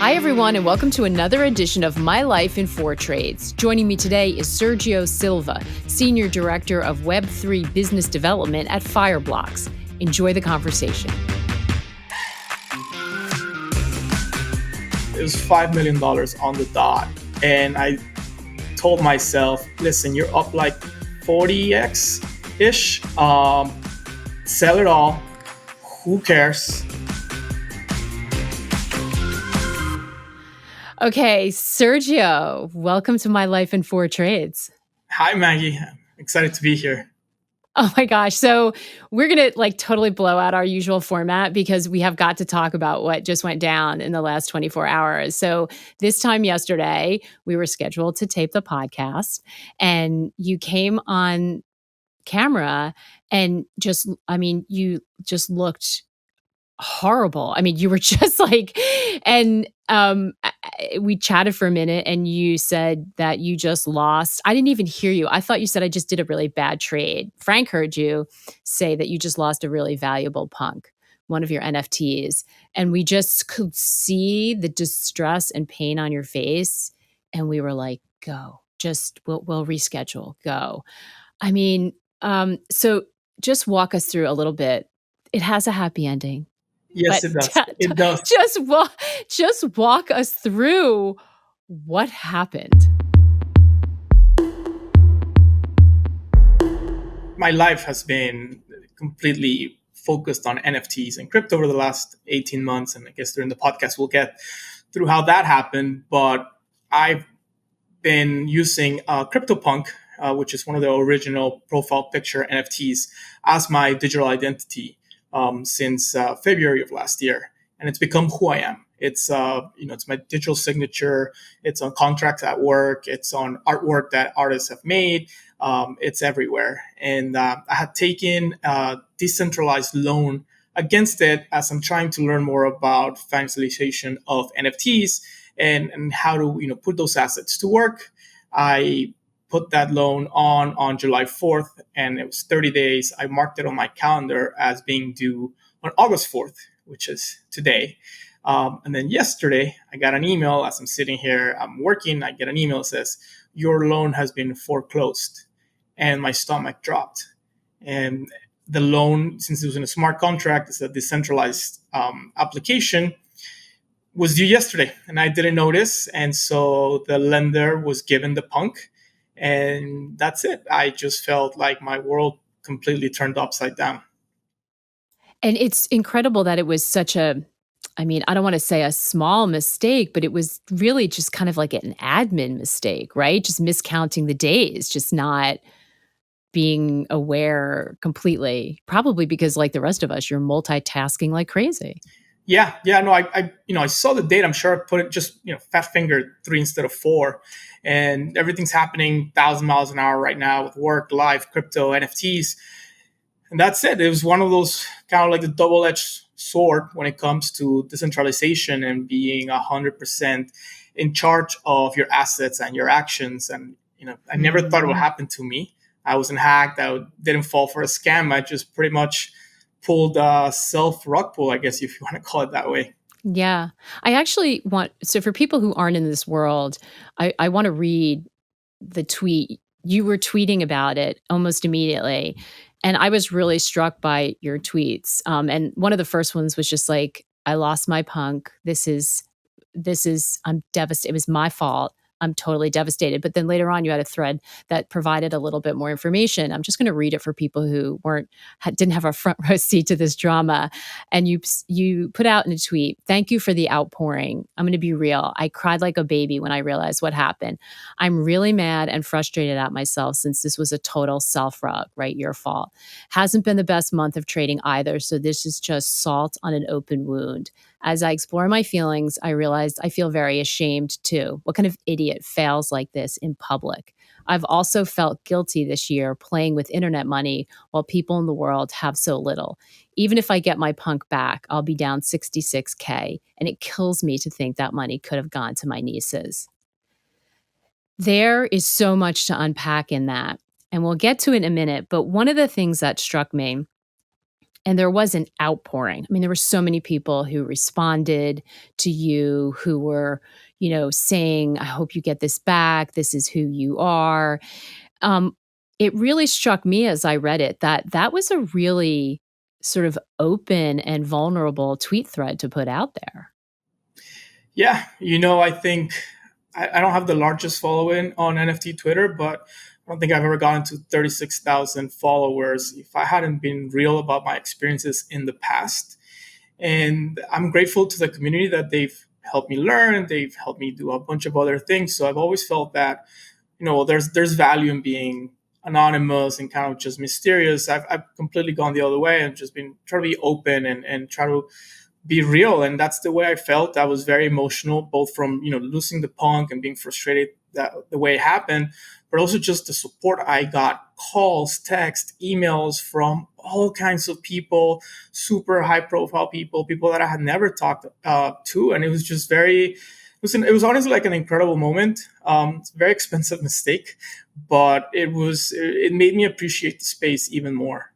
Hi, everyone, and welcome to another edition of My Life in Four Trades. Joining me today is Sergio Silva, Senior Director of Web3 Business Development at Fireblocks. Enjoy the conversation. It was $5 million on the dot. And I told myself, listen, you're up like 40x-ish. Sell it all. Who cares? Okay, Sergio, welcome to My Life in Four Trades. Hi, Maggie. I'm excited to be here. Oh my gosh. So we're going to totally blow out our usual format because we have got to talk about what just went down in the last 24 hours. So this time yesterday, we were scheduled to tape the podcast and you came on camera and you just looked horrible. I mean, you were just we chatted for a minute and you said that you just lost. I didn't even hear you. I thought you said I just did a really bad trade. Frank heard you say that you just lost a really valuable punk, one of your NFTs. And we just could see the distress and pain on your face. And we were like, go, we'll reschedule, go. I mean, so just walk us through a little bit. It has a happy ending. Yes, it does. It does. Just walk us through what happened. My life has been completely focused on NFTs and crypto over the last 18 months. And I guess during the podcast, we'll get through how that happened. But I've been using CryptoPunk, which is one of the original profile picture NFTs, as my digital identity since February of last year. And it's become who I am. It's it's my digital signature. It's on contracts at work. It's on artwork that artists have made. It's everywhere. And I had taken a decentralized loan against it as I'm trying to learn more about financialization of NFTs and how to put those assets to work. I put that loan on July 4th, and it was 30 days. I marked it on my calendar as being due on August 4th, which is today. And then yesterday, I got an email as I'm sitting here, I'm working, I get an email that says, your loan has been foreclosed. And my stomach dropped. And the loan, since it was in a smart contract, it's a decentralized application, was due yesterday. And I didn't notice. And so the lender was given the punk. And that's it. I just felt like my world completely turned upside down. And it's incredible that it was such I don't want to say a small mistake, but it was really just kind of like an admin mistake, right? Just miscounting the days, just not being aware completely. Probably because like the rest of us, you're multitasking like crazy. Yeah. No, I saw the date. I'm sure I put it just, fat fingered 3 instead of 4. And everything's happening 1,000 miles an hour right now with work, live, crypto, NFTs. And that's it. It was one of those kind of like the double-edged sword when it comes to decentralization and being 100% in charge of your assets and your actions. And, I never thought it would happen to me. I wasn't hacked. I didn't fall for a scam. I just pretty much pulled a self-rug pull, I guess, if you want to call it that way. Yeah. I actually so for people who aren't in this world, I want to read the tweet. You were tweeting about it almost immediately. And I was really struck by your tweets. And one of the first ones was just like, I lost my punk. I'm devastated. It was my fault. I'm totally devastated. But then later on, you had a thread that provided a little bit more information. I'm just going to read it for people who didn't have a front row seat to this drama. And you put out in a tweet, "Thank you for the outpouring. I'm going to be real. I cried like a baby when I realized what happened. I'm really mad and frustrated at myself since this was a total self-rug, right? Your fault. Hasn't been the best month of trading either. So this is just salt on an open wound. As I explore my feelings, I realized I feel very ashamed too. What kind of idiot fails like this in public? I've also felt guilty this year playing with internet money while people in the world have so little. Even if I get my punk back, I'll be down 66K, and it kills me to think that money could have gone to my nieces." There is so much to unpack in that, and we'll get to it in a minute. But one of the things that struck me And there was an outpouring. I mean, there were so many people who responded to you, who were, saying, "I hope you get this back. This is who you are." Um, it really struck me as I read it that that was a really sort of open and vulnerable tweet thread to put out there. Yeah, I think I don't have the largest following on NFT Twitter, but I don't think I've ever gotten to 36,000 followers if I hadn't been real about my experiences in the past. And I'm grateful to the community that they've helped me learn. They've helped me do a bunch of other things. So I've always felt that, there's value in being anonymous and kind of just mysterious. I've completely gone the other way and just been trying to be open and try to be real. And that's the way I felt. I was very emotional, both from losing the punk and being frustrated that the way it happened, but also just the support I got: calls, text, emails from all kinds of people, super high profile people that I had never talked to. And it was just it was honestly like an incredible moment. It's a very expensive mistake, but it made me appreciate the space even more.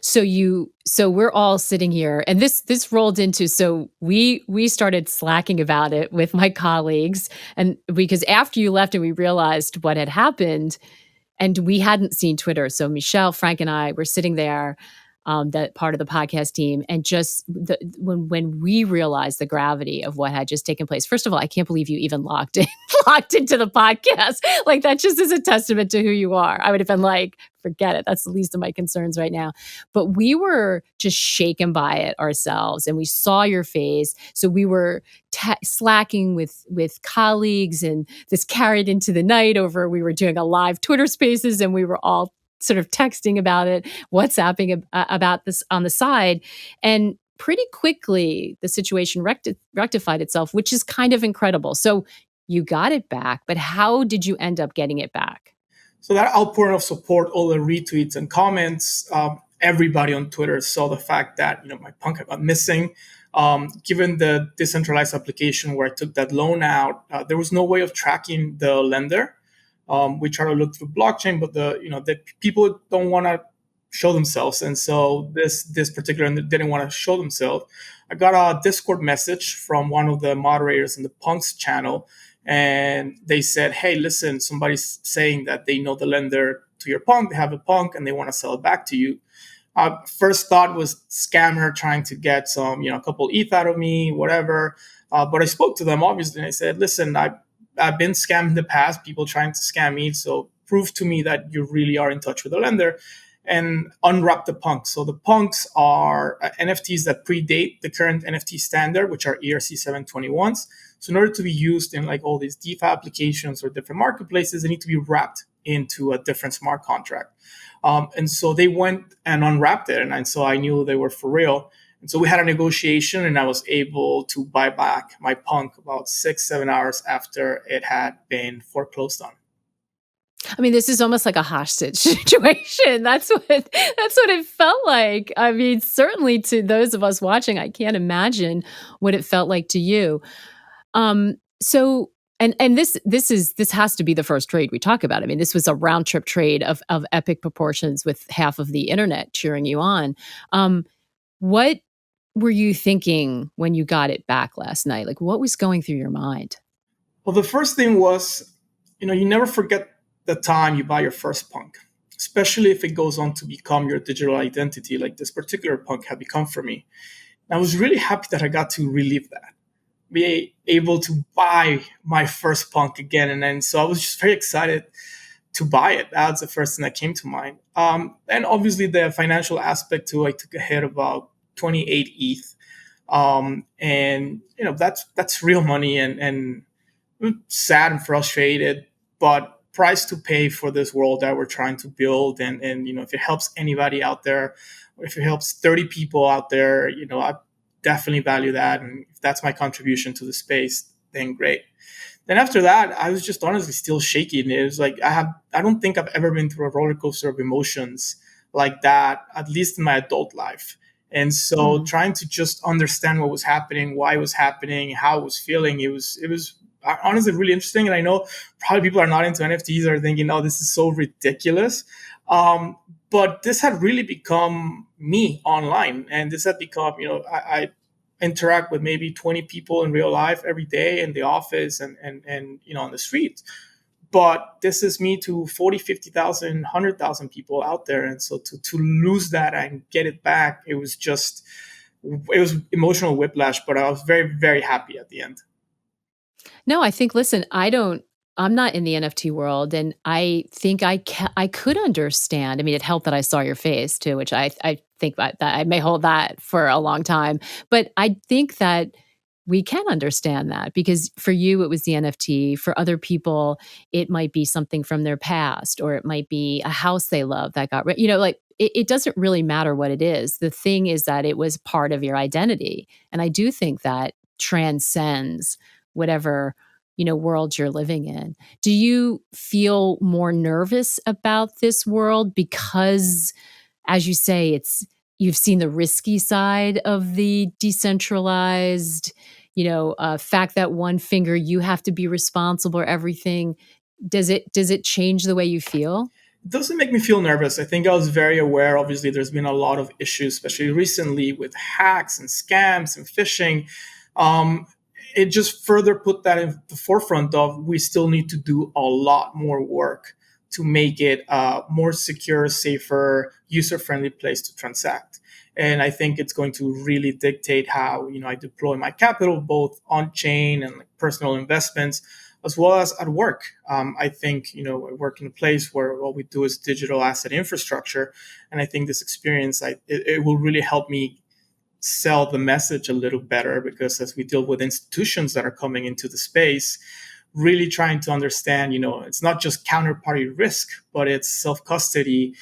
So we're all sitting here, and this rolled into, so we started slacking about it with my colleagues, and because after you left and we realized what had happened, and we hadn't seen Twitter. So Michelle, Frank, and I were sitting there, that part of the podcast team, and just when we realized the gravity of what had just taken place. First of all, I can't believe you even locked into the podcast. Like, that just is a testament to who you are. I would have been like, forget it. That's the least of my concerns right now. But we were just shaken by it ourselves, and we saw your face. So we were slacking with colleagues, and this carried into the night over. We were doing a live Twitter Spaces, and we were all sort of texting about it, WhatsApping about this on the side. And pretty quickly, the situation rectified itself, which is kind of incredible. So you got it back, but how did you end up getting it back? So that outpouring of support, all the retweets and comments, everybody on Twitter saw the fact that my punk had gone missing. Given the decentralized application where I took that loan out, there was no way of tracking the lender. We try to look through blockchain, but the people don't want to show themselves, and so this particular didn't want to show themselves. I got a Discord message from one of the moderators in the Punks channel, and they said, "Hey, listen, somebody's saying that they know the lender to your punk. They have a punk, and they want to sell it back to you." First thought was scammer trying to get some, a couple ETH out of me, whatever. But I spoke to them obviously, and I said, "Listen, I've been scammed in the past, people trying to scam me. So prove to me that you really are in touch with the lender and unwrap the punks." So the punks are NFTs that predate the current NFT standard, which are ERC 721s. So in order to be used in like all these DeFi applications or different marketplaces, they need to be wrapped into a different smart contract. And so they went and unwrapped it. And so I knew they were for real. And so we had a negotiation, and I was able to buy back my punk about 6-7 hours after it had been foreclosed on. I mean, this is almost like a hostage situation. That's what it felt like. I mean, certainly to those of us watching, I can't imagine what it felt like to you. So and this has to be the first trade we talk about. I mean, this was a round trip trade of epic proportions with half of the internet cheering you on. What were you thinking when you got it back last night? Like, what was going through your mind? Well, the first thing was, you never forget the time you buy your first punk, especially if it goes on to become your digital identity, like this particular punk had become for me. And I was really happy that I got to relive that, be able to buy my first punk again. And then, so I was just very excited to buy it. That's the first thing that came to mind. And obviously the financial aspect too, I took a hit of about 28 ETH. And that's real money, and sad and frustrated, but price to pay for this world that we're trying to build. And if it helps anybody out there, or if it helps 30 people out there, I definitely value that. And if that's my contribution to the space, then great. Then after that, I was just honestly still shaking. It was like, I don't think I've ever been through a roller coaster of emotions like that, at least in my adult life. And so trying to just understand what was happening, why it was happening, how it was feeling, it was honestly really interesting. And I know probably people are not into NFTs are thinking, "Oh, this is so ridiculous." But this had really become me online, and this had become, I interact with maybe 20 people in real life every day in the office and on the street. But this is me to 40, 50,000, 100,000 people out there. And so to lose that and get it back, it was emotional whiplash, but I was very, very happy at the end. No, I think listen, I'm not in the NFT world, and I think I could understand. I mean, it helped that I saw your face too, which I think that I may hold that for a long time. But I think that we can understand that because for you it was the NFT, for other people it might be something from their past, or it might be a house they love that got like it doesn't really matter what it is. The thing is that it was part of your identity, and I do think that transcends whatever world you're living in. Do you feel more nervous about this world because, as you say, you've seen the risky side of the decentralized, fact that one finger you have to be responsible for everything? Does it change the way you feel? It doesn't make me feel nervous. I think I was very aware. Obviously, there's been a lot of issues, especially recently with hacks and scams and phishing. Um, it just further put that in the forefront of we still need to do a lot more work to make it a more secure, safer, user-friendly place to transact. And I think it's going to really dictate how I deploy my capital, both on chain and like personal investments, as well as at work. I think I work in a place where what we do is digital asset infrastructure, and I think this experience, it will really help me sell the message a little better, because as we deal with institutions that are coming into the space, really trying to understand, it's not just counterparty risk, but it's self custody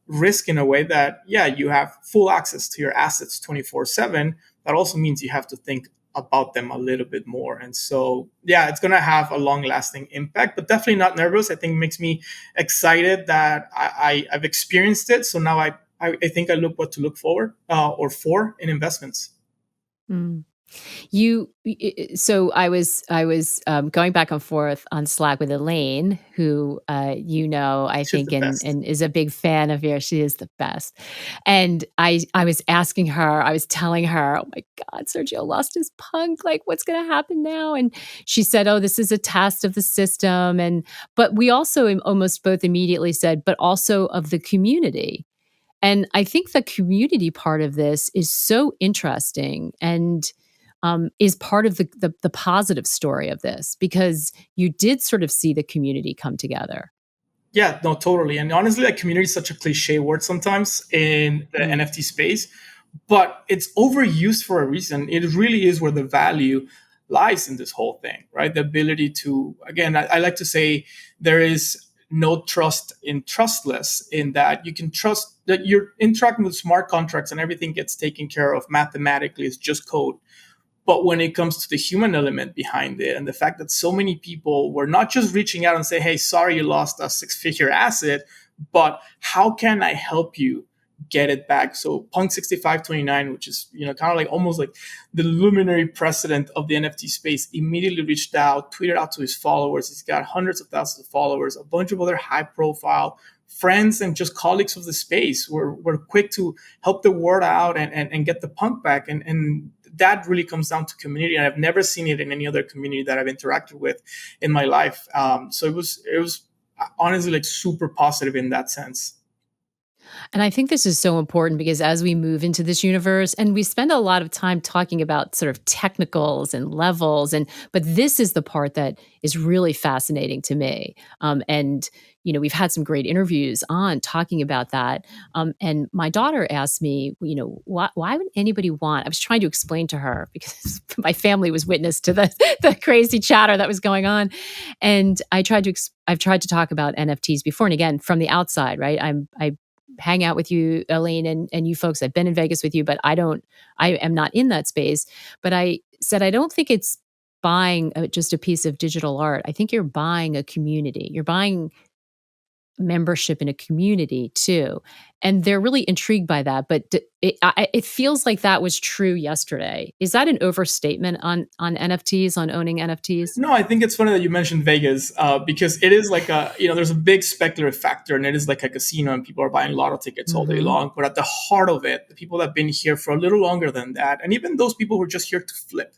risk in a way that, yeah, you have full access to your assets 24/7. That also means you have to think about them a little bit more. And so, yeah, it's going to have a long lasting impact, but definitely not nervous. I think it makes me excited that I've experienced it. So now I think I look what to look forward or for in investments. Mm. So I was going back and forth on Slack with Elaine, who I She's think, the best. and is a big fan of yours. She is the best. And I was asking her, I was telling her, oh my God, Sergio lost his punk. Like, what's going to happen now? And she said, oh, this is a test of the system. But we also almost both immediately said, but also of the community. And I think the community part of this is so interesting, and is part of the positive story of this, because you did sort of see the community come together. Yeah, no, totally. And honestly, like, community is such a cliche word sometimes in the Mm. NFT space, but it's overused for a reason. It really is where the value lies in this whole thing, right? The ability to, again, I like to say there is no trust in trustless, in that you can trust that you're interacting with smart contracts and everything gets taken care of mathematically. It's just code. But when it comes to the human element behind it, and the fact that so many people were not just reaching out and say, hey, sorry you lost a six-figure asset, but how can I help you get it back? So Punk 6529, which is kind of like almost like the luminary president of the NFT space, immediately reached out, tweeted out to his followers. He's got hundreds of thousands of followers, a bunch of other high profile friends and just colleagues of the space were quick to help the word out and get the punk back. And that really comes down to community. And I've never seen it in any other community that I've interacted with in my life. So it was honestly like super positive in that sense. And I think this is so important because as we move into this universe, and we spend a lot of time talking about sort of technicals and levels, but this is the part that is really fascinating to me. And we've had some great interviews on talking about that. And my daughter asked me, why would anybody want? I was trying to explain to her because my family was witness to the crazy chatter that was going on, and I've tried to talk about NFTs before, and again from the outside, right? I hang out with you, Elaine, and you folks. I've been in Vegas with you, but I am not in that space. But I said, I don't think it's buying just a piece of digital art. I think you're buying a community. You're buying membership in a community too. And they're really intrigued by that. But it feels like that was true yesterday. Is that an overstatement on NFTs, on owning NFTs? No, I think it's funny that you mentioned Vegas because it is like there's a big speculative factor and it is like a casino and people are buying lotto tickets all day Mm-hmm. long. But at the heart of it, the people that have been here for a little longer than that, and even those people who are just here to flip,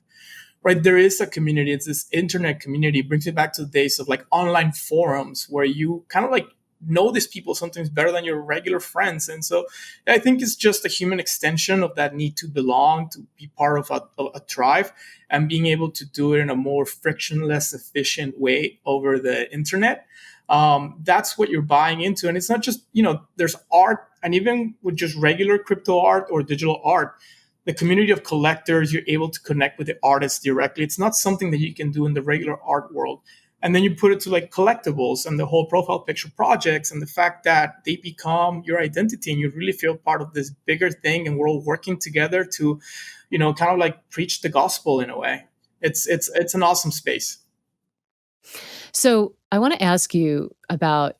right? There is a community. It's this internet community. It brings me back to the days of like online forums where you kind of like know these people sometimes better than your regular friends. And so I think it's just a human extension of that need to belong, to be part of a tribe, and being able to do it in a more frictionless, efficient way over the internet. That's what you're buying into. And it's not just, there's art, and even with just regular crypto art or digital art, the community of collectors, you're able to connect with the artists directly. It's not something that you can do in the regular art world. And then you put it to like collectibles and the whole profile picture projects and the fact that they become your identity and you really feel part of this bigger thing and we're all working together to, kind of like preach the gospel in a way. It's an awesome space. So I want to ask you about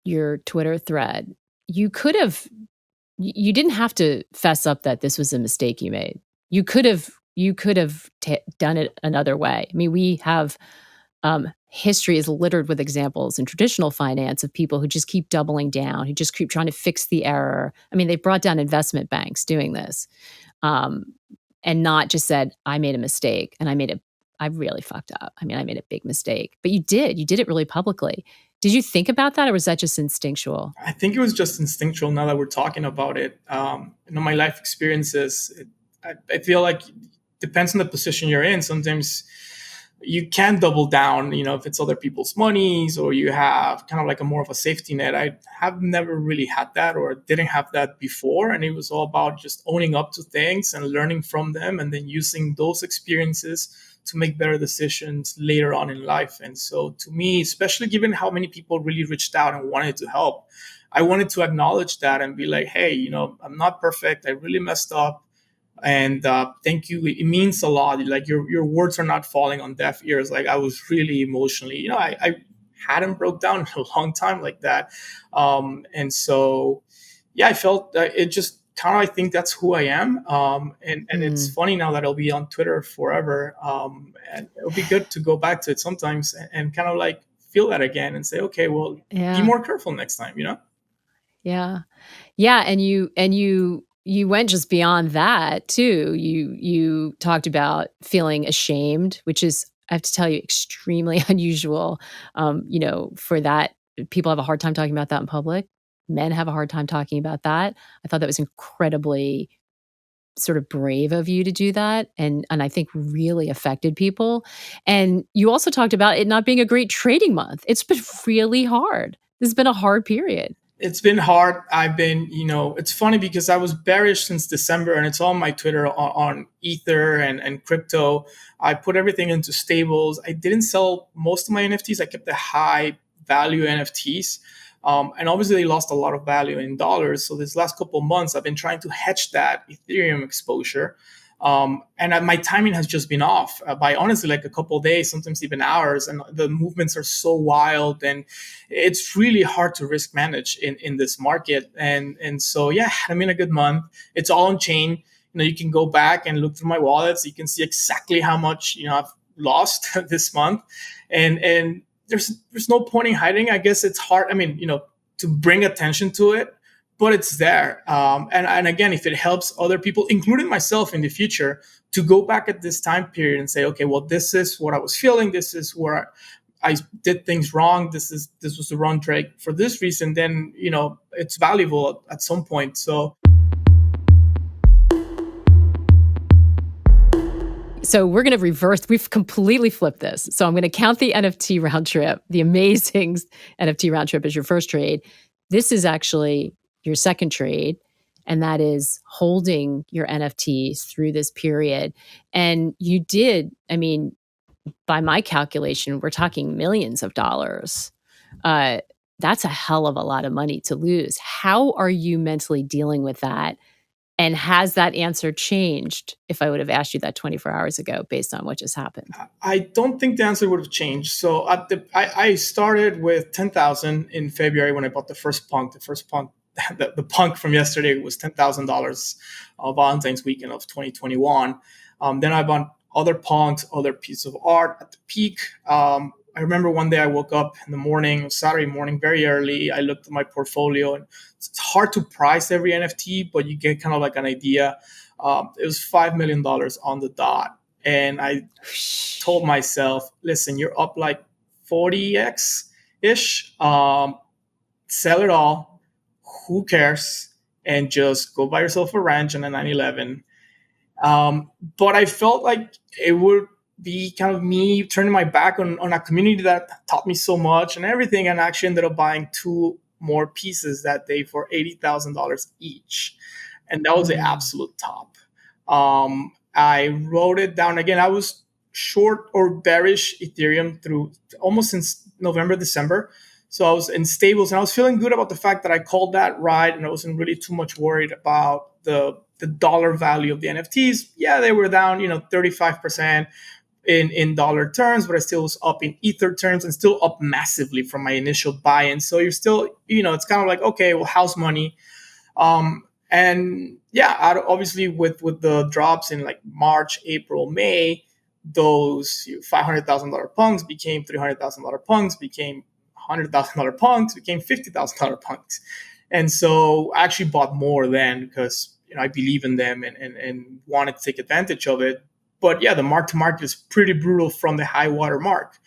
your Twitter thread. You didn't have to fess up that this was a mistake you made. You could have done it another way. I mean, we have history is littered with examples in traditional finance of people who just keep doubling down, who just keep trying to fix the error. I mean, they brought down investment banks doing this, um, and not just said, "I made a mistake and I really fucked up. I mean, I made a big mistake." But you did it really publicly. Did you think about that, or was that just instinctual? I think it was just instinctual now that we're talking about it. My life experiences, I feel like depends on the position you're in. Sometimes you can double down, if it's other people's monies or you have kind of like a more of a safety net. I have never really had that or didn't have that before. And it was all about just owning up to things and learning from them and then using those experiences to make better decisions later on in life. And so to me, especially given how many people really reached out and wanted to help, I wanted to acknowledge that and be like, hey, I'm not perfect. I really messed up. And thank you. It means a lot. Like your words are not falling on deaf ears. Like I was really emotionally, I hadn't broke down in a long time like that. And so, yeah, I felt it just kind of, I think that's who I am. And it's funny now that I'll be on Twitter forever. And it'll be good to go back to it sometimes and kind of like feel that again and say, okay, well, be Yeah. more careful next time. Yeah. Yeah, and you went just beyond that too. You talked about feeling ashamed, which is, I have to tell you, extremely unusual. For that, people have a hard time talking about that in public. Men have a hard time talking about that. I thought that was incredibly sort of brave of you to do that, and I think really affected people. And you also talked about it not being a great trading month. It's been really hard. This has been a hard period. It's been hard. I've been, it's funny because I was bearish since December and it's on my Twitter on Ether and crypto. I put everything into stables. I didn't sell most of my NFTs. I kept the high value NFTs. And obviously they lost a lot of value in dollars. So this last couple of months, I've been trying to hedge that Ethereum exposure. And my timing has just been off by honestly like a couple of days, sometimes even hours. And the movements are so wild and it's really hard to risk manage in this market. And so, yeah, I'm in a good month. It's all on chain. You can go back and look through my wallets. You can see exactly how much, I've lost this month. And there's no point in hiding. I guess it's hard. I mean, to bring attention to it, but it's there. And again, if it helps other people, including myself in the future, to go back at this time period and say, okay, well, this is what I was feeling. This is where I did things wrong. This was the wrong trade for this reason. Then, it's valuable at some point. So we're going to reverse. We've completely flipped this. So I'm going to count the NFT round trip, the amazing NFT round trip as your first trade. This is actually your second trade, and that is holding your NFTs through this period. And you did, I mean, by my calculation, we're talking millions of dollars. That's a hell of a lot of money to lose. How are you mentally dealing with that? And has that answer changed if I would have asked you that 24 hours ago based on what just happened? I don't think the answer would have changed. So I started with 10,000 in February when I bought the first punk. The first punk, the punk from yesterday was $10,000 Valentine's weekend of 2021. Then I bought other punks, other pieces of art at the peak. I remember one day I woke up in the morning, Saturday morning, very early. I looked at my portfolio, and it's hard to price every NFT, but you get kind of like an idea. It was $5 million on the dot. And I told myself, listen, you're up like 40x ish. Sell it all. Who cares? And just go buy yourself a ranch and a 911. But I felt like it would be kind of me turning my back on a community that taught me so much and everything. And I actually ended up buying two more pieces that day for $80,000 each. And that was the absolute top. I wrote it down again. I was short or bearish Ethereum through almost since November, December. So I was in stables and I was feeling good about the fact that I called that right. And I wasn't really too much worried about the dollar value of the NFTs. Yeah, they were down, 35% in dollar terms, but I still was up in Ether terms and still up massively from my initial buy-in. So you're still, it's kind of like, okay, well, house money. And yeah, obviously with the drops in like March, April, May, those $500,000 punks became $300,000 punks, became $100,000 punks, became $50,000 punks. And so I actually bought more then because I believe in them and wanted to take advantage of it. But yeah, the mark to market is pretty brutal from the high water mark.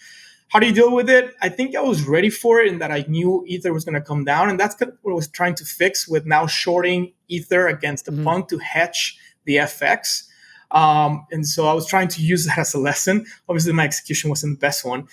How do you deal with it? I think I was ready for it in that I knew Ether was going to come down. And that's what I was trying to fix with now shorting Ether against the punk to hedge the FX. And so I was trying to use that as a lesson. Obviously, my execution wasn't the best one,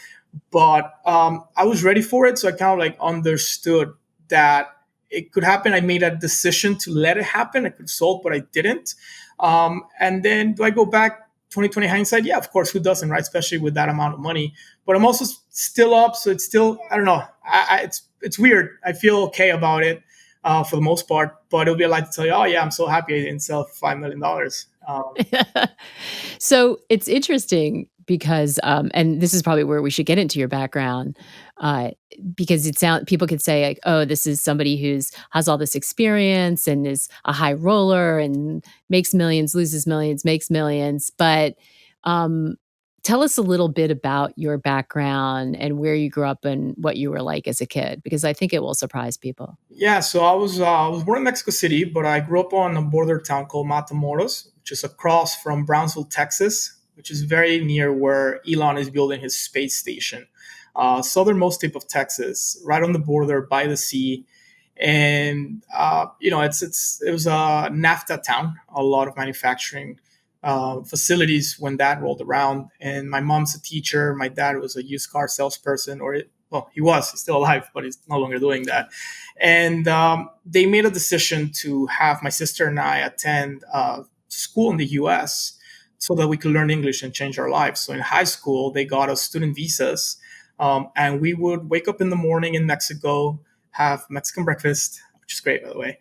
but I was ready for it. So I kind of like understood that it could happen. I made a decision to let it happen. I could have sold, but I didn't. And then do I go back 2020 hindsight? Yeah, of course. Who doesn't, right? Especially with that amount of money. But I'm also still up. So it's still, I don't know. It's weird. I feel okay about it for the most part. But it'll be a lie to tell you, oh, yeah, I'm so happy I didn't sell for $5 million. So it's interesting because, and this is probably where we should get into your background, because people could say like, oh, this is somebody has all this experience and is a high roller and makes millions, loses millions, makes millions. But tell us a little bit about your background and where you grew up and what you were like as a kid, because I think it will surprise people. Yeah, so I was born in Mexico City, but I grew up on a border town called Matamoros, which is across from Brownsville, Texas, which is very near where Elon is building his space station. Southernmost tip of Texas, right on the border by the sea. And it was a NAFTA town, a lot of manufacturing facilities when that rolled around. And my mom's a teacher. My dad was a used car salesperson, he's still alive, but he's no longer doing that. And they made a decision to have my sister and I attend school in the US so that we could learn English and change our lives. So in high school, they got us student visas. And we would wake up in the morning in Mexico, have Mexican breakfast, which is great, by the way,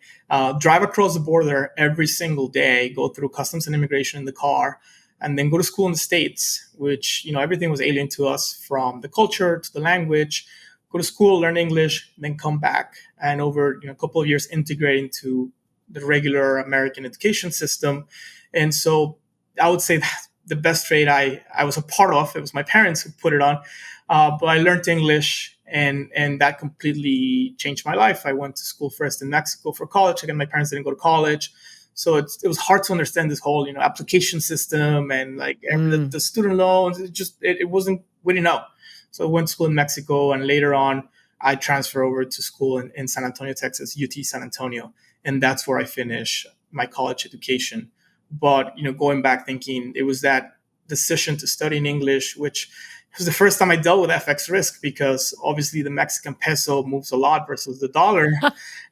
drive across the border every single day, go through customs and immigration in the car, and then go to school in the States, which, everything was alien to us, from the culture to the language. Go to school, learn English, then come back. And over a couple of years, integrate into the regular American education system. And so I would say that the best trade I was a part of, it was my parents who put it on, but I learned English, and that completely changed my life. I went to school first in Mexico for college. Again, my parents didn't go to college. So it was hard to understand this whole, application system and like the student loans. It wasn't, we didn't know. So I went to school in Mexico, and later on, I transferred over to school in San Antonio, Texas, UT San Antonio. And that's where I finished my college education. But, going back thinking, it was that decision to study in English, which was the first time I dealt with FX risk, because obviously the Mexican peso moves a lot versus the dollar.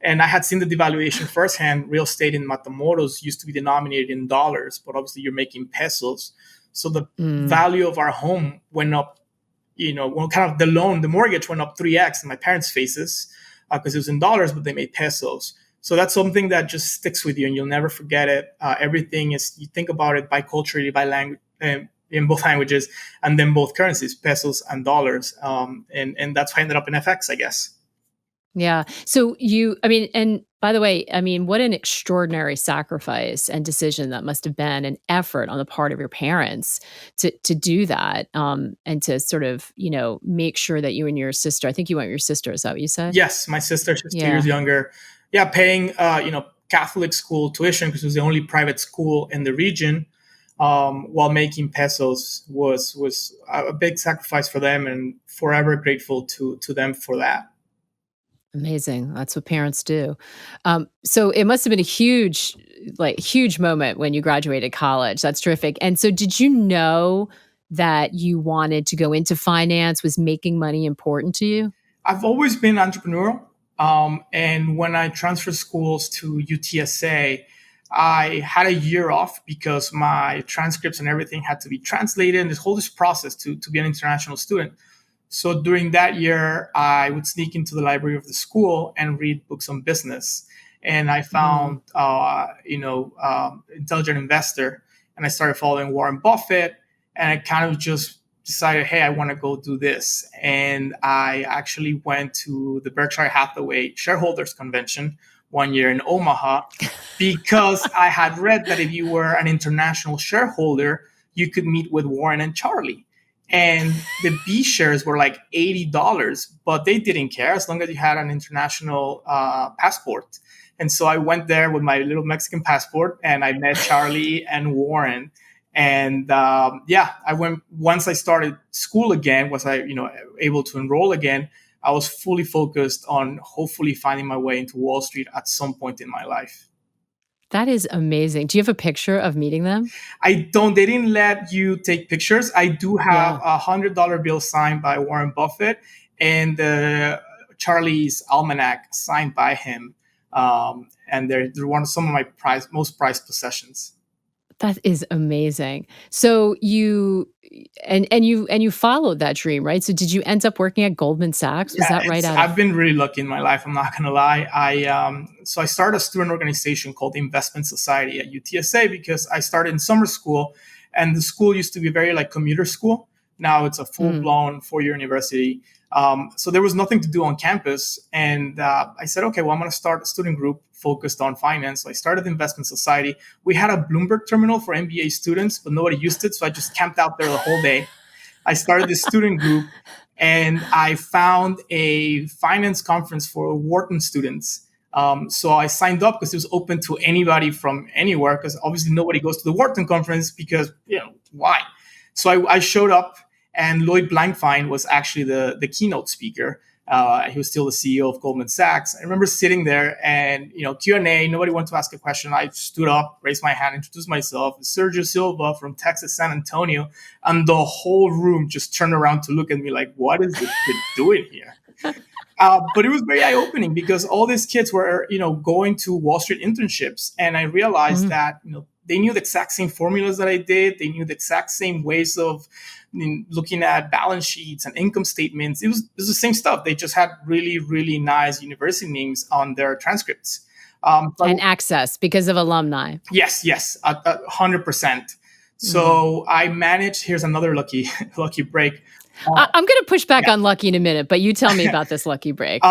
And I had seen the devaluation firsthand. Real estate in Matamoros used to be denominated in dollars, but obviously you're making pesos. So the value of our home went up, kind of the mortgage went up 3x in my parents' faces because it was in dollars, but they made pesos. So that's something that just sticks with you and you'll never forget it. Everything is, you think about it biculturally, by language, in both languages, and then both currencies, pesos and dollars. And that's why I ended up in FX, I guess. Yeah. So I mean, and by the way, I mean, what an extraordinary sacrifice and decision that must have been, an effort on the part of your parents to do that, and to sort of, make sure that you and your sister, I think you went with your sister, is that what you said? Yes, my sister, she's 2 years Yeah. younger. Yeah, paying Catholic school tuition because it was the only private school in the region, while making pesos was a big sacrifice for them, and forever grateful to them for that. Amazing. That's what parents do. So it must have been a huge, like, huge moment when you graduated college. That's terrific. And so, did you know that you wanted to go into finance? Was making money important to you? I've always been entrepreneurial. And when I transferred schools to UTSA, I had a year off because my transcripts and everything had to be translated and this process to be an international student. So during that year, I would sneak into the library of the school and read books on business. And I Mm. found, Intelligent Investor, and I started following Warren Buffett. And I kind of just decided, hey, I want to go do this. And I actually went to the Berkshire Hathaway shareholders convention one year in Omaha because I had read that if you were an international shareholder, you could meet with Warren and Charlie. And the B shares were like $80, but they didn't care as long as you had an international passport. And so I went there with my little Mexican passport, and I met Charlie and Warren. And I went once I started school again. Was I able to enroll again? I was fully focused on hopefully finding my way into Wall Street at some point in my life. That is amazing. Do you have a picture of meeting them? I don't. They didn't let you take pictures. I do have Yeah. $100 bill signed by Warren Buffett and Charlie's almanac signed by him. And they're one of some of my most prized possessions. That is amazing. So you followed that dream, right? So did you end up working at Goldman Sachs? Was Yeah, that right out I've of been really lucky in my life. I'm not gonna lie. I started a student organization called the Investment Society at UTSA because I started in summer school, and the school used to be very like commuter school. Now it's a full Mm. blown 4 year university. So there was nothing to do on campus, and I said, okay, well, I'm gonna start a student group focused on finance. So I started the Investment Society. We had a Bloomberg terminal for MBA students, but nobody used it, so I just camped out there the whole day. I started this student group, and I found a finance conference for Wharton students. So I signed up because it was open to anybody from anywhere, because obviously nobody goes to the Wharton conference because, why? So I showed up, and Lloyd Blankfein was actually the keynote speaker. He was still the CEO of Goldman Sachs. I remember sitting there and, Q&A, nobody wanted to ask a question. I stood up, raised my hand, introduced myself, Sergio Silva from Texas, San Antonio. And the whole room just turned around to look at me like, what is this kid doing here? But it was very eye-opening because all these kids were, going to Wall Street internships. And I realized Mhm. that, they knew the exact same formulas that I did. They knew the exact same ways of looking at balance sheets and income statements. It was the same stuff. They just had really, really nice university names on their transcripts. And access because of alumni. Yes, 100%. Mhm. So I managed. Here's another lucky, lucky break. I'm gonna push back Yeah. on lucky in a minute, but you tell me about this lucky break.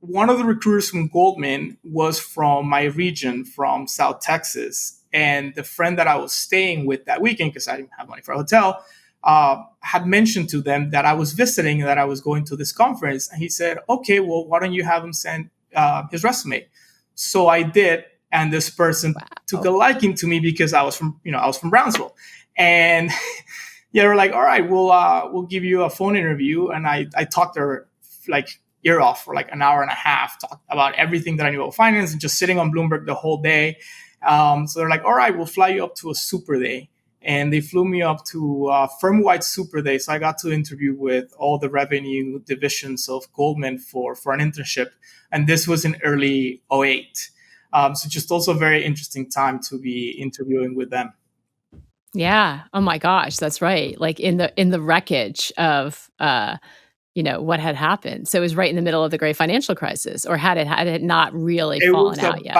One of the recruiters from Goldman was from my region, from South Texas. And the friend that I was staying with that weekend, because I didn't have money for a hotel, had mentioned to them that I was visiting, that I was going to this conference. And he said, okay, well, why don't you have him send his resume? So I did. And this person took a Wow. liking to me because I was from Brownsville. And yeah, we're like, all right, we'll give you a phone interview. And I talked to her like ear off for like an hour and a half, talked about everything that I knew about finance and just sitting on Bloomberg the whole day. So they're like, all right, we'll fly you up to a super day. And they flew me up to firm-wide super day. So I got to interview with all the revenue divisions of Goldman for an internship. And this was in early '08. So just also a very interesting time to be interviewing with them. Yeah. Oh my gosh, that's right. Like in the wreckage of what had happened. So it was right in the middle of the great financial crisis, or had it not really It fallen was out yet?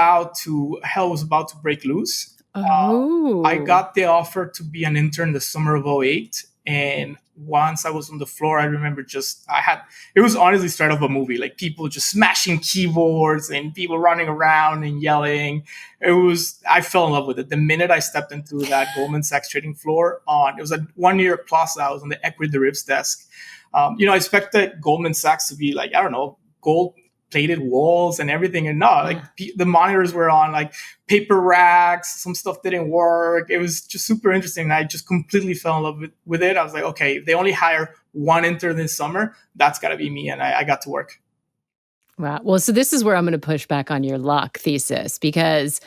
hell was about to break loose. I Oh. got the offer to be an intern the summer of '08. And once I was on the floor, I remember it was honestly straight off a movie, like people just smashing keyboards and people running around and yelling. I fell in love with it. The minute I stepped into that Goldman Sachs trading floor it was a 1 year plus, I was on the equity derivatives desk. I expected Goldman Sachs to be like, I don't know, gold plated walls and everything, and no, like the monitors were on like paper racks, some stuff didn't work. It was just super interesting, and I just completely fell in love with it. I was like, okay, if they only hire one intern this summer, that's got to be me. And I got to work. Wow. Well, so this is where I'm going to push back on your luck thesis, because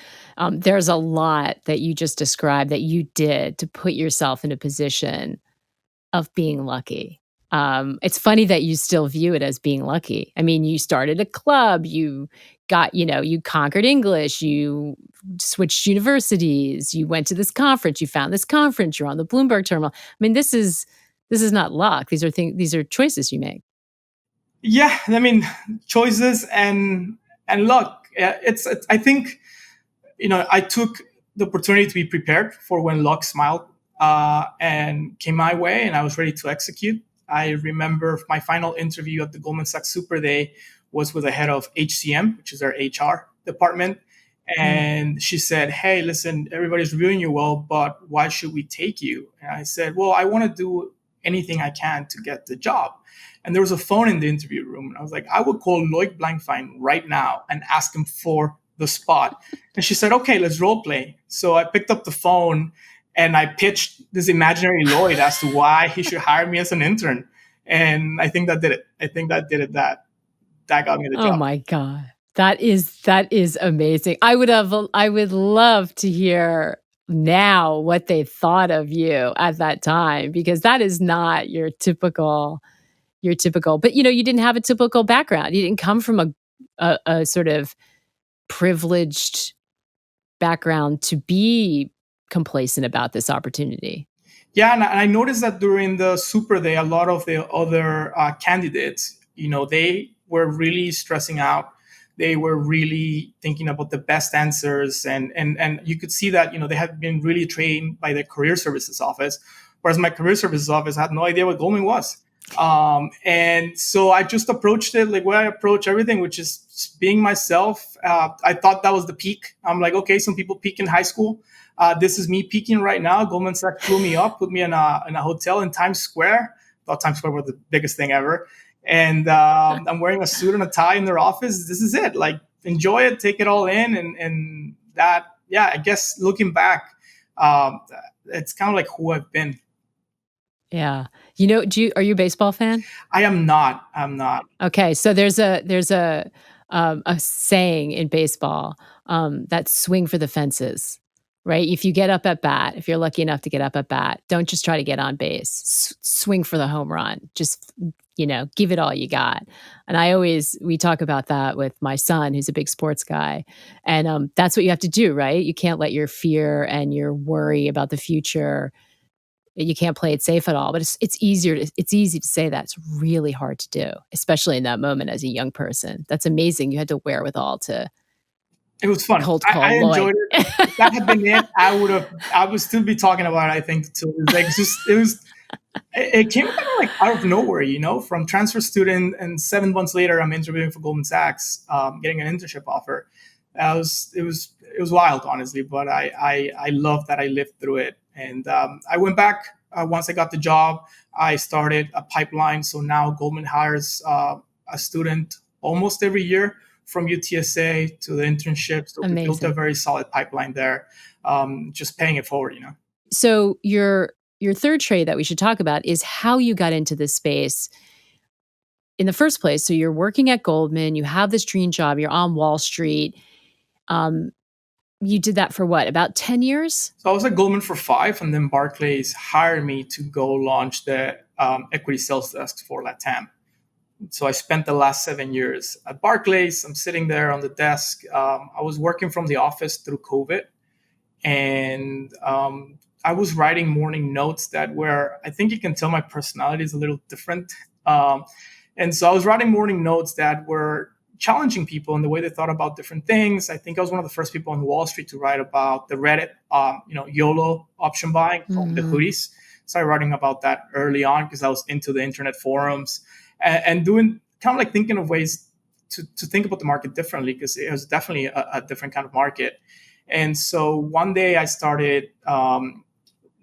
there's a lot that you just described that you did to put yourself in a position of being lucky. It's funny that you still view it as being lucky. I mean, you started a club, you conquered English, you switched universities, you went to this conference, you found this conference, you're on the Bloomberg terminal. I mean, this is not luck. These are choices you make. Yeah, I mean, choices and luck. I think I took the opportunity to be prepared for when luck smiled and came my way, and I was ready to execute. I remember my final interview at the Goldman Sachs Super Day was with the head of HCM, which is their HR department. And she said, "Hey, listen, everybody's reviewing you well, but why should we take you?" And I said, "Well, I want to do anything I can to get the job." And there was a phone in the interview room. And I was like, I would call Lloyd Blankfein right now and ask him for the spot. And she said, "Okay, let's role play." So I picked up the phone and I pitched this imaginary Lloyd as to why he should hire me as an intern. And I think that did it. That got me the Oh job. my God. That is amazing. I would love to hear now what they thought of you at that time, because that is not your typical, but you didn't have a typical background. You didn't come from a sort of privileged background to be complacent about this opportunity. Yeah, and I noticed that during the Super Day, a lot of the other candidates, they were really stressing out. They were really thinking about the best answers, and you could see that they had been really trained by the career services office, whereas my career services office had no idea what Goldman was. And so I just approached it like where I approach everything, which is just being myself. I thought that was the peak. I'm like, okay, some people peak in high school. This is me peaking right now. Goldman Sachs flew me up, put me in a hotel in Times Square. Thought Times Square was the biggest thing ever. And I'm wearing a suit and a tie in their office. This is it. Like, enjoy it, take it all in. And that, yeah, I guess looking back, it's kind of like who I've been. Yeah. Are you a baseball fan? I am not. I'm not. Okay, so there's a saying in baseball, that swing for the fences, right? If you get up at bat, if you're lucky enough to get up at bat, don't just try to get on base. Swing for the home run. Just give it all you got. And we talk about that with my son, who's a big sports guy, and that's what you have to do, right? You can't let your fear and your worry about the future. You can't play it safe at all, but it's easy to say that. It's really hard to do, especially in that moment as a young person. That's amazing. You had the wherewithal to It was fun. cold I call Lloyd. enjoyed it. If that had been it, I would still be talking about it, I think, too. It came kind of like out of nowhere, from transfer student, and 7 months later, I'm interviewing for Goldman Sachs, getting an internship offer. It was wild, honestly, but I love that I lived through it. And I went back once I got the job. I started a pipeline. So now Goldman hires a student almost every year from UTSA to the internships. So we built a very solid pipeline there, just paying it forward. So your third trade that we should talk about is how you got into this space in the first place. So you're working at Goldman, you have this dream job, you're on Wall Street. You did that for what, about 10 years? So I was at Goldman for 5, and then Barclays hired me to go launch the equity sales desk for LATAM. So I spent the last 7 years at Barclays. I'm sitting there on the desk. I was working from the office through COVID, and I was writing morning notes that were, I think you can tell my personality is a little different. And so I was writing morning notes that were challenging people in the way they thought about different things. I think I was one of the first people on Wall Street to write about the Reddit, YOLO option buying, the hoodies. Started writing about that early on because I was into the internet forums and doing kind of like thinking of ways to think about the market differently, because it was definitely a different kind of market. And so one day I started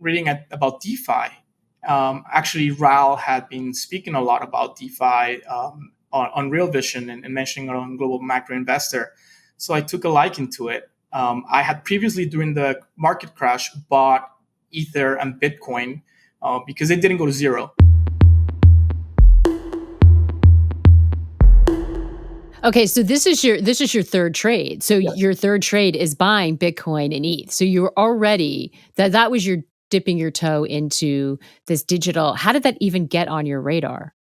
reading about DeFi. Actually, Raul had been speaking a lot about DeFi on Real Vision and mentioning it on Global Macro Investor. So I took a liking to it. I had previously, during the market crash, bought Ether and Bitcoin because it didn't go to zero. Okay, so this is your third trade. So Yes. your third trade is buying Bitcoin and ETH. So you're already that was your dipping your toe into this digital. How did that even get on your radar?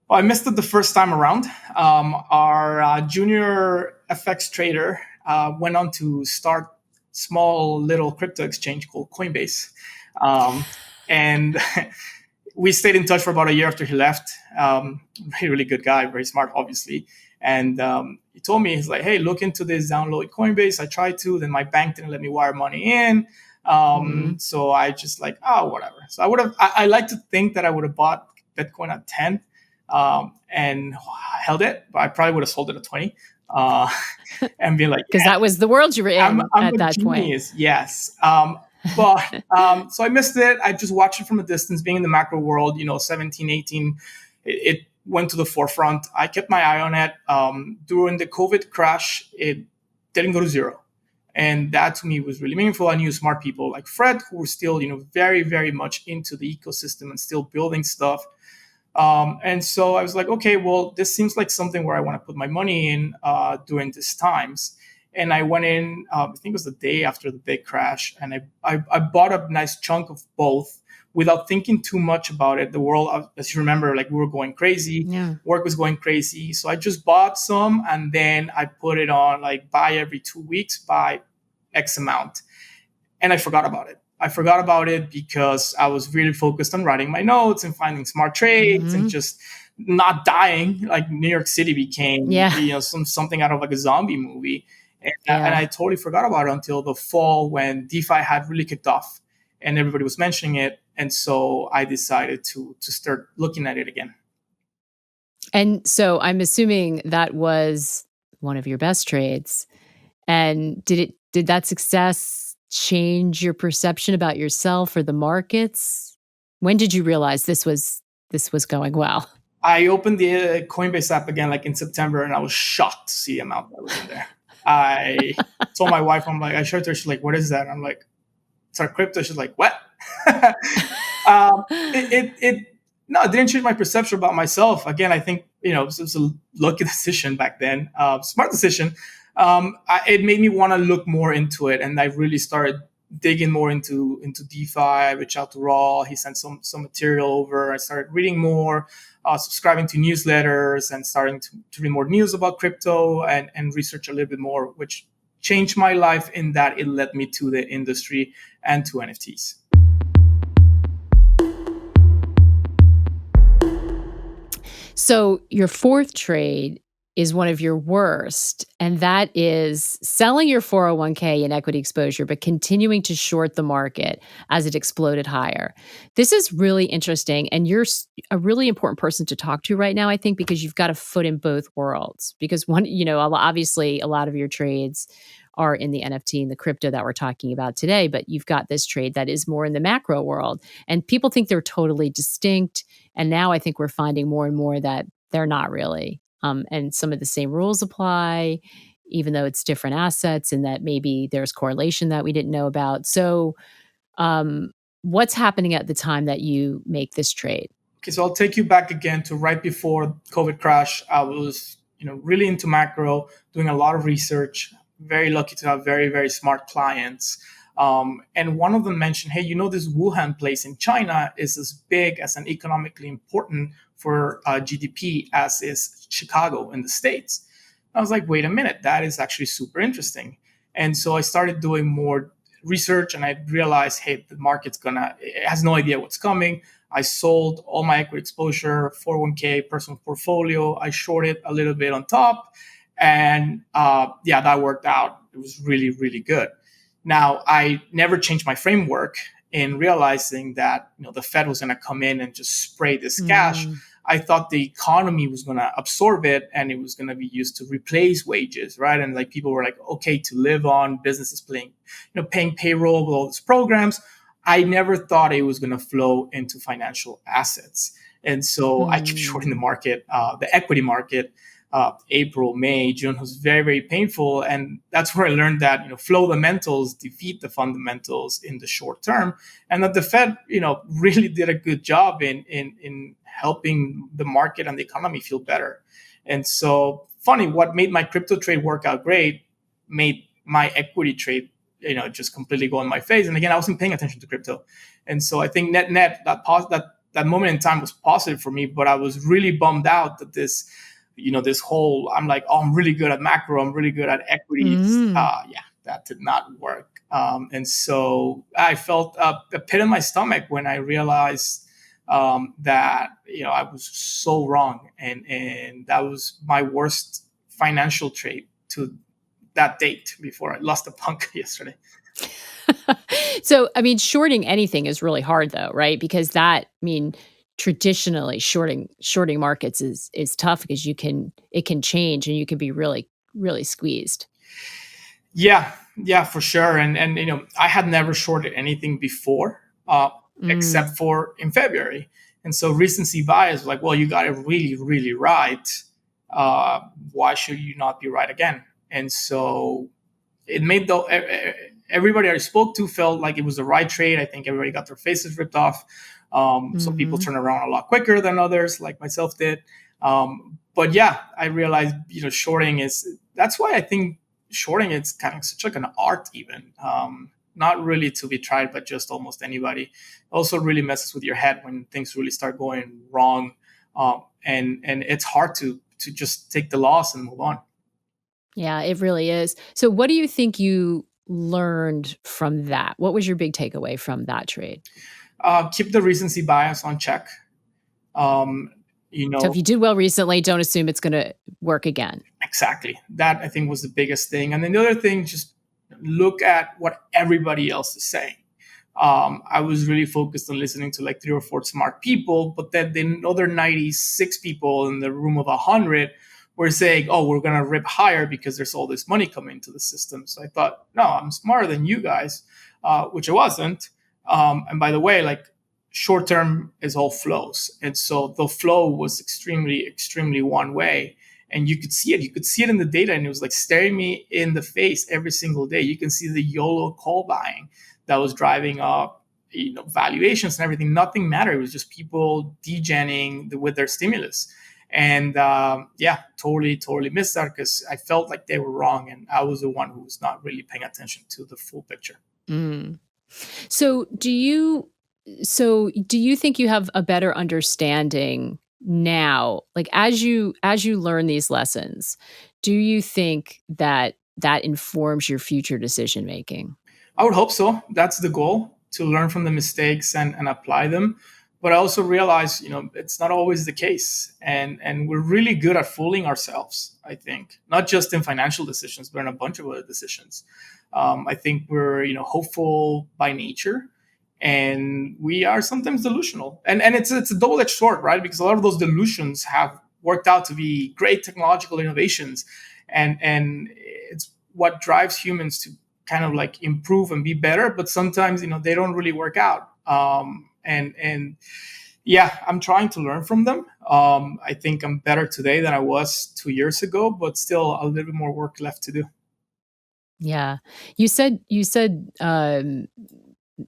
Well, I missed it the first time around. Our junior FX trader went on to start small little crypto exchange called Coinbase, and we stayed in touch for about a year after he left. Really good guy, very smart, obviously. And he told me, he's like, hey, look into this, download Coinbase. I tried to, then my bank didn't let me wire money in. So I just like, oh, whatever. So I like to think that I would have bought Bitcoin at 10 and held it, but I probably would have sold it at 20 and be like, because that was the world you were in I'm at a that genius. point. Yes. So I missed it. I just watched it from a distance, being in the macro world, 17, 18, it went to the forefront. I kept my eye on it. During the COVID crash, it didn't go to zero. And that to me was really meaningful. I knew smart people like Fred who were still, very, very much into the ecosystem and still building stuff. And so I was like, okay, well, this seems like something where I want to put my money in during these times. And I went in, I think it was the day after the big crash, and I bought a nice chunk of both without thinking too much about it. The world, as you remember, like we were going crazy, work was going crazy. So I just bought some, and then I put it on like buy every 2 weeks, buy X amount. And I forgot about it. I forgot about it because I was really focused on writing my notes and finding smart trades and just not dying. Like New York City became, something out of like a zombie movie. And I totally forgot about it until the fall when DeFi had really kicked off and everybody was mentioning it. And so I decided to start looking at it again. And so I'm assuming that was one of your best trades. And did that success change your perception about yourself or the markets? When did you realize this was going well? I opened the Coinbase app again like in September, and I was shocked to see the amount that was in there. I told my wife, I'm like, I showed her, she's like, what is that? I'm like, it's our crypto. She's like, what? It didn't change my perception about myself. Again, I think, it was a lucky decision back then, smart decision. It made me want to look more into it. And I really started digging more into DeFi. I reached out to Raw. He sent some material over. I started reading more, subscribing to newsletters, and starting to read more news about crypto and research a little bit more, which changed my life in that it led me to the industry and to NFTs. So your fourth trade is one of your worst, and that is selling your 401k in equity exposure, but continuing to short the market as it exploded higher. This is really interesting, and you're a really important person to talk to right now, I think, because you've got a foot in both worlds. Because one, obviously a lot of your trades are in the NFT and the crypto that we're talking about today, but you've got this trade that is more in the macro world, and people think they're totally distinct. And now I think we're finding more and more that they're not really. And some of the same rules apply, even though it's different assets, and that maybe there's correlation that we didn't know about. So what's happening at the time that you make this trade? Okay, so I'll take you back again to right before COVID crash. I was, really into macro, doing a lot of research, very lucky to have very, very smart clients. And one of them mentioned, hey, this Wuhan place in China is as big as and economically important for GDP as is Chicago in the States. I was like, wait a minute, that is actually super interesting. And so I started doing more research and I realized, hey, the market's it has no idea what's coming. I sold all my equity exposure, 401k, personal portfolio. I shorted a little bit on top. And yeah, that worked out. It was really, really good. Now, I never changed my framework in realizing that the Fed was going to come in and just spray this cash. Mm. I thought the economy was going to absorb it and it was going to be used to replace wages, right? And like people were like, okay, to live on, businesses paying payroll with all these programs. I never thought it was going to flow into financial assets. And so I kept shorting the market, the equity market. April, May, June was very, very painful. And that's where I learned that, fundamentals defeat the fundamentals in the short term. And that the Fed, really did a good job in helping the market and the economy feel better. And so funny, what made my crypto trade work out great made my equity trade, just completely go in my face. And again, I wasn't paying attention to crypto. And so I think net, that moment in time was positive for me, but I was really bummed out that this whole, I'm like, oh, I'm really good at macro, I'm really good at equities. Yeah, that did not work. And so I felt a pit in my stomach when I realized that, I was so wrong. And that was my worst financial trade to that date before I lost the punk yesterday. So, I mean, shorting anything is really hard though, right? Because traditionally shorting markets is tough because it can change and you can be really, really squeezed. Yeah, for sure. And I had never shorted anything before, except for in February. And so recency bias was like, well, you got it really, really right. Why should you not be right again? And so it made everybody I spoke to felt like it was the right trade. I think everybody got their faces ripped off. So people turn around a lot quicker than others, like myself did. But yeah, I realized, that's why I think shorting it's kind of such like an art even. Not really to be tried, but just almost anybody. It also really messes with your head when things really start going wrong. And it's hard to just take the loss and move on. Yeah, it really is. So what do you think you learned from that? What was your big takeaway from that trade? Keep the recency bias on check. So if you did well recently, don't assume it's going to work again. Exactly. That I think was the biggest thing. And then the other thing, just look at what everybody else is saying. I was really focused on listening to like 3 or 4 smart people, but then the other 96 people in the room of 100 were saying, oh, we're going to rip higher because there's all this money coming into the system. So I thought, no, I'm smarter than you guys, which I wasn't. And by the way, like short term is all flows. And so the flow was extremely, extremely one way. And you could see it. You could see it in the data. And it was like staring me in the face every single day. You can see the YOLO call buying that was driving up valuations and everything. Nothing mattered. It was just people degenning with their stimulus. And totally missed that because I felt like they were wrong. And I was the one who was not really paying attention to the full picture. So do you think you have a better understanding now, like as you learn these lessons, do you think that informs your future decision making? I would hope so. That's the goal, to learn from the mistakes and apply them. But I also realize, it's not always the case. And we're really good at fooling ourselves, I think, not just in financial decisions, but in a bunch of other decisions. I think we're, hopeful by nature. And we are sometimes delusional. And it's a double-edged sword, right? Because a lot of those delusions have worked out to be great technological innovations. And it's what drives humans to kind of like improve and be better. But sometimes, they don't really work out. And yeah, I'm trying to learn from them. I think I'm better today than I was 2 years ago, but still a little bit more work left to do. Yeah. You said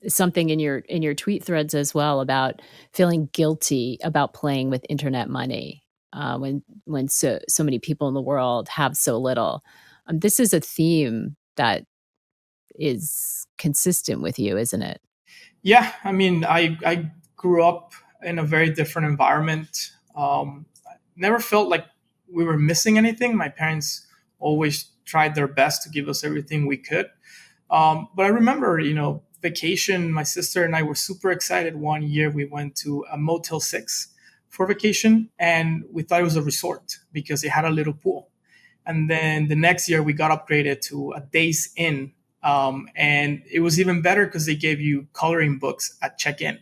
something in your tweet threads as well about feeling guilty about playing with internet money when so many people in the world have so little. This is a theme that is consistent with you, isn't it? Yeah, I mean, I grew up in a very different environment. Never felt like we were missing anything. My parents always tried their best to give us everything we could. But I remember, vacation, my sister and I were super excited. One year we went to a Motel 6 for vacation, and we thought it was a resort because it had a little pool. And then the next year we got upgraded to a Days Inn. And it was even better because they gave you coloring books at check-in.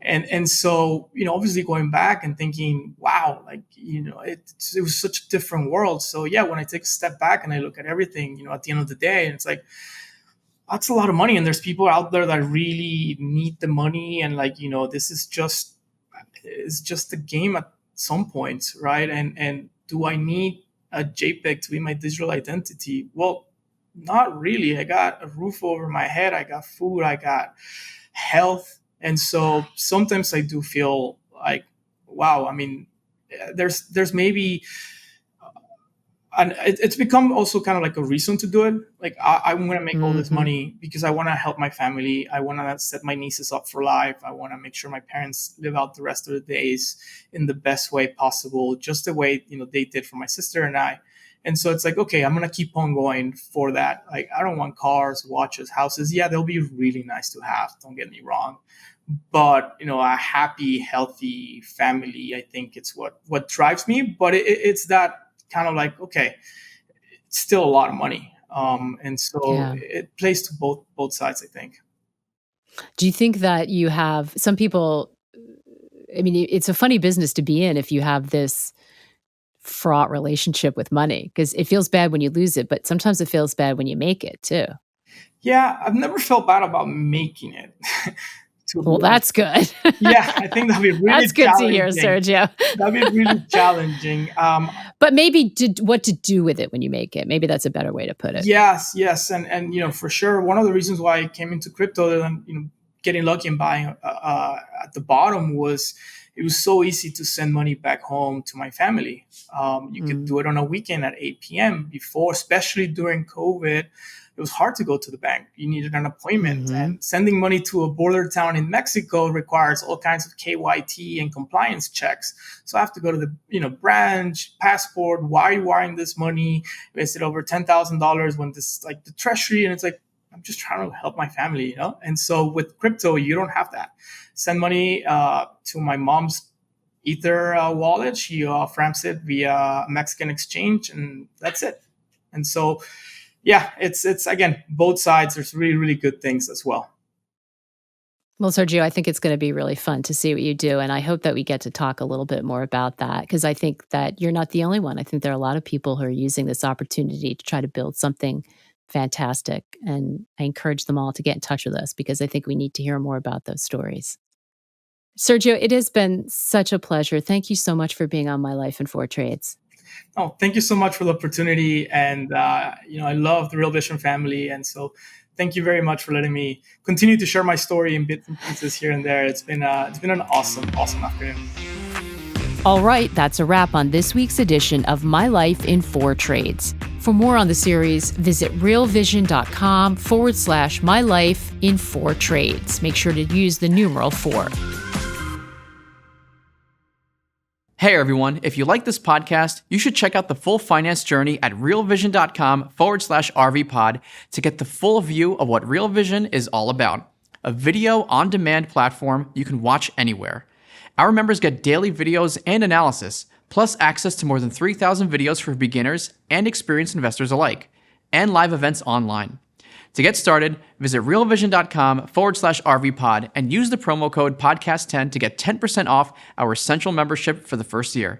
And so, obviously going back and thinking, wow, it was such a different world. So yeah, when I take a step back and I look at everything, at the end of the day, and it's like, that's a lot of money. And there's people out there that really need the money. And this is just a game at some point, right? And do I need a JPEG to be my digital identity? Well, not really. I got a roof over my head. I got food. I got health. And so sometimes I do feel like, wow, there's maybe, and it's become also kind of like a reason to do it. Like I'm going to make all this money because I want to help my family. I want to set my nieces up for life. I want to make sure my parents live out the rest of the days in the best way possible, just the way, they did for my sister and I. And so it's like, okay, I'm going to keep on going for that. Like, I don't want cars, watches, houses. Yeah, they'll be really nice to have. Don't get me wrong. But, a happy, healthy family, I think it's what drives me. But it's that kind of like, okay, it's still a lot of money. And so it plays to both sides, I think. Do you think that you have some people, it's a funny business to be in if you have this fraught relationship with money, because it feels bad when you lose it, but sometimes it feels bad when you make it too. Yeah, I've never felt bad about making it. Well, that's good. Yeah, I think that'd be really that's good to hear, Sergio. That'd be really challenging. But maybe what to do with it when you make it. Maybe that's a better way to put it. Yes. And for sure, one of the reasons why I came into crypto, other than, getting lucky and buying at the bottom, was it was so easy to send money back home to my family. You could do it on a weekend at 8 p.m. before, especially during COVID. It was hard to go to the bank. You needed an appointment, and sending money to a border town in Mexico requires all kinds of KYT and compliance checks. So I have to go to the branch, passport, why are you wiring this money? Is it over $10,000 when this like the treasury? And it's like, I'm just trying to help my family, And so with crypto, you don't have that. Send money to my mom's Ether wallet. She framps it via Mexican exchange, and that's it. And so, yeah, it's again, both sides. There's really, really good things as well. Well, Sergio, I think it's going to be really fun to see what you do. And I hope that we get to talk a little bit more about that, because I think that you're not the only one. I think there are a lot of people who are using this opportunity to try to build something fantastic. And I encourage them all to get in touch with us, because I think we need to hear more about those stories. Sergio, it has been such a pleasure. Thank you so much for being on My Life in Four Trades. Oh, thank you so much for the opportunity. And, I love the Real Vision family. And so thank you very much for letting me continue to share my story in bits and pieces here and there. It's been an awesome afternoon. All right, that's a wrap on this week's edition of My Life in Four Trades. For more on the series, visit realvision.com/My Life in Four Trades. Make sure to use the numeral 4. Hey everyone, if you like this podcast, you should check out the full finance journey at realvision.com/RVPod to get the full view of what Real Vision is all about. A video on-demand platform you can watch anywhere. Our members get daily videos and analysis, plus access to more than 3,000 videos for beginners and experienced investors alike, and live events online. To get started, visit realvision.com/RVPod and use the promo code podcast10 to get 10% off our essential membership for the first year.